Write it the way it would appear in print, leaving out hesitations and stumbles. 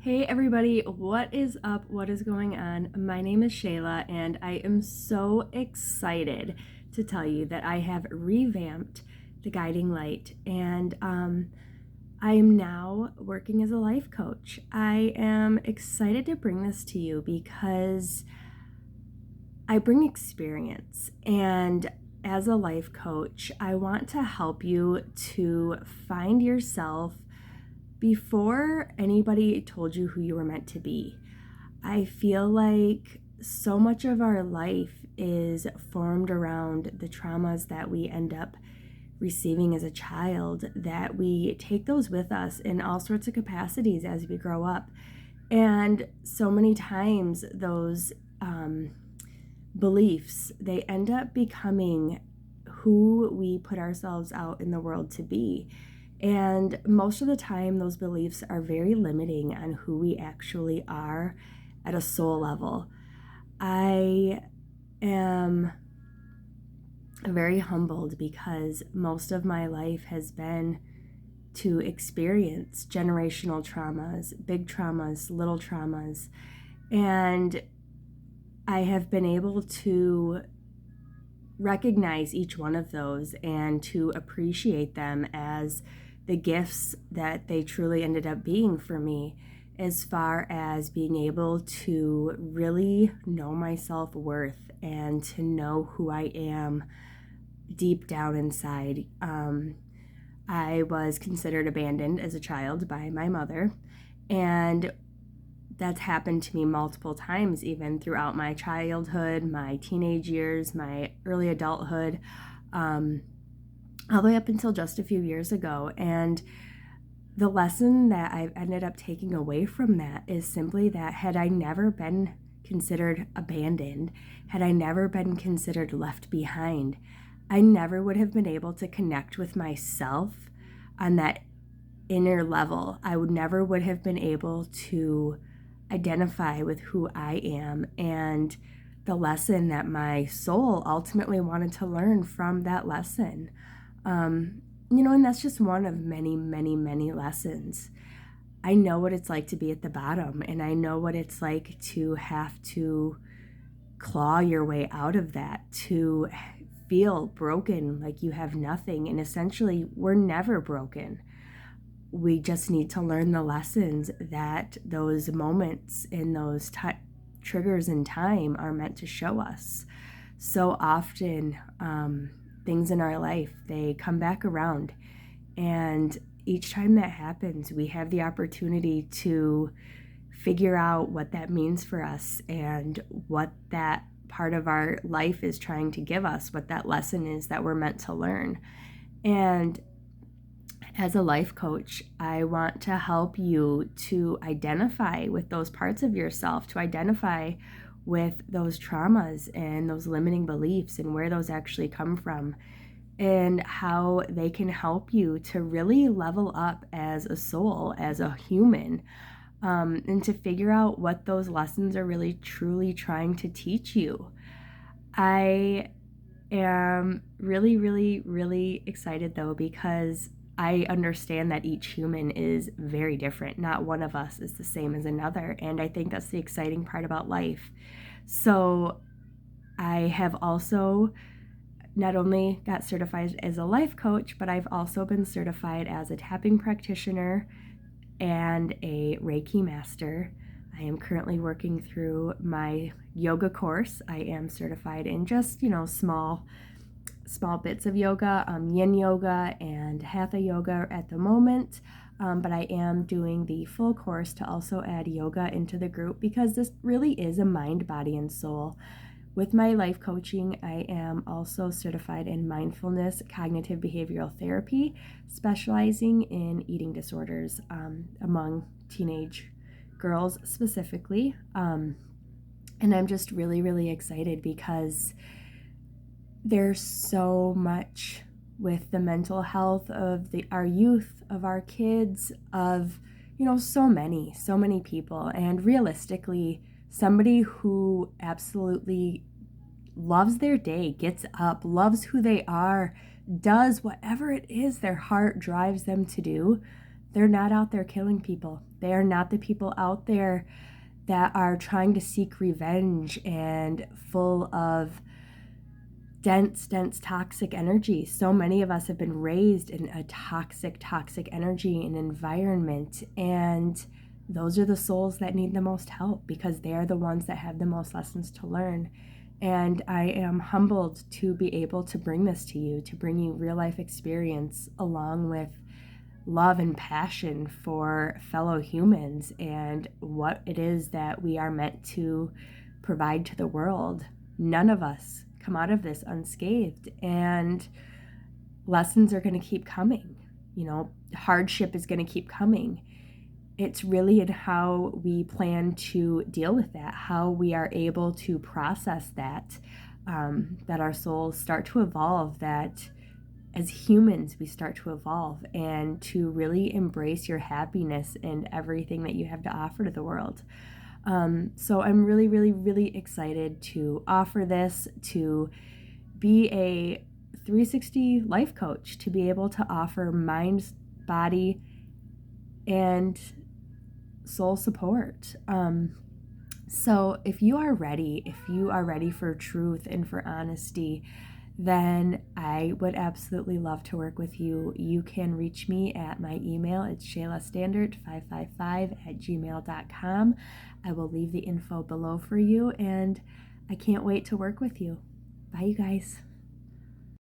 Hey everybody, what is up? What is going on? My name is Shayla, and I am so excited to tell you that I have revamped the Guiding Light, and I am now working as a life coach. I am excited to bring this to you because I bring experience, and as a life coach, I want to help you to find yourself before anybody told you who you were meant to be. I feel like so much of our life is formed around the traumas that we end up receiving as a child, that we take those with us in all sorts of capacities as we grow up. And so many times those beliefs, they end up becoming who we put ourselves out in the world to be. And most of the time, those beliefs are very limiting on who we actually are at a soul level. I am very humbled because most of my life has been to experience generational traumas, big traumas, little traumas, and I have been able to recognize each one of those and to appreciate them as the gifts that they truly ended up being for me, as far as being able to really know my self-worth and to know who I am deep down inside. I was considered abandoned as a child by my mother, and that's happened to me multiple times, even throughout my childhood, my teenage years, my early adulthood, all the way up until just a few years ago. And the lesson that I've ended up taking away from that is simply that had I never been considered abandoned, had I never been considered left behind, I never would have been able to connect with myself on that inner level. I would have been able to identify with who I am and the lesson that my soul ultimately wanted to learn from that lesson. And that's just one of many, many, many lessons. I know what it's like to be at the bottom, and I know what it's like to have to claw your way out of that, to feel broken, like you have nothing. And essentially, we're never broken. We just need to learn the lessons that those moments and those triggers in time are meant to show us. So often, things in our life, they come back around. And each time that happens, we have the opportunity to figure out what that means for us and what that part of our life is trying to give us, what that lesson is that we're meant to learn. And as a life coach, I want to help you to identify with those parts of yourself, to identify with those traumas and those limiting beliefs and where those actually come from, and how they can help you to really level up as a soul, as a human, and to figure out what those lessons are really truly trying to teach you. I am really, really, really excited though, because I understand that each human is very different. Not one of us is the same as another. And I think that's the exciting part about life. So I have also not only got certified as a life coach, but I've also been certified as a tapping practitioner and a Reiki master. I am currently working through my yoga course. I am certified in just, small bits of yoga, yin yoga and hatha yoga at the moment. But I am doing the full course to also add yoga into the group, because this really is a mind, body, and soul. With my life coaching, I am also certified in mindfulness, cognitive behavioral therapy, specializing in eating disorders among teenage girls specifically. And I'm just really, really excited because there's so much with the mental health of our youth, of our kids, of, so many people. And realistically, somebody who absolutely loves their day, gets up, loves who they are, does whatever it is their heart drives them to do, They're not out there killing people. They are not the people out there that are trying to seek revenge and full of dense toxic energy. So many of us have been raised in a toxic energy and environment, and those are the souls that need the most help because they are the ones that have the most lessons to learn. And I am humbled to be able to bring this to you, to bring you real life experience along with love and passion for fellow humans and what it is that we are meant to provide to the world. None of us come out of this unscathed, and lessons are going to keep coming. Hardship is going to keep coming. It's really in how we plan to deal with that, how we are able to process that, that our souls start to evolve, that as humans we start to evolve and to really embrace your happiness and everything that you have to offer to the world. So I'm really, really, really excited to offer this, to be a 360 life coach, to be able to offer mind, body, and soul support. So if you are ready for truth and for honesty, then I would absolutely love to work with you. You can reach me at my email. It's shaylastandard555@gmail.com. I will leave the info below for you, and I can't wait to work with you. Bye, you guys.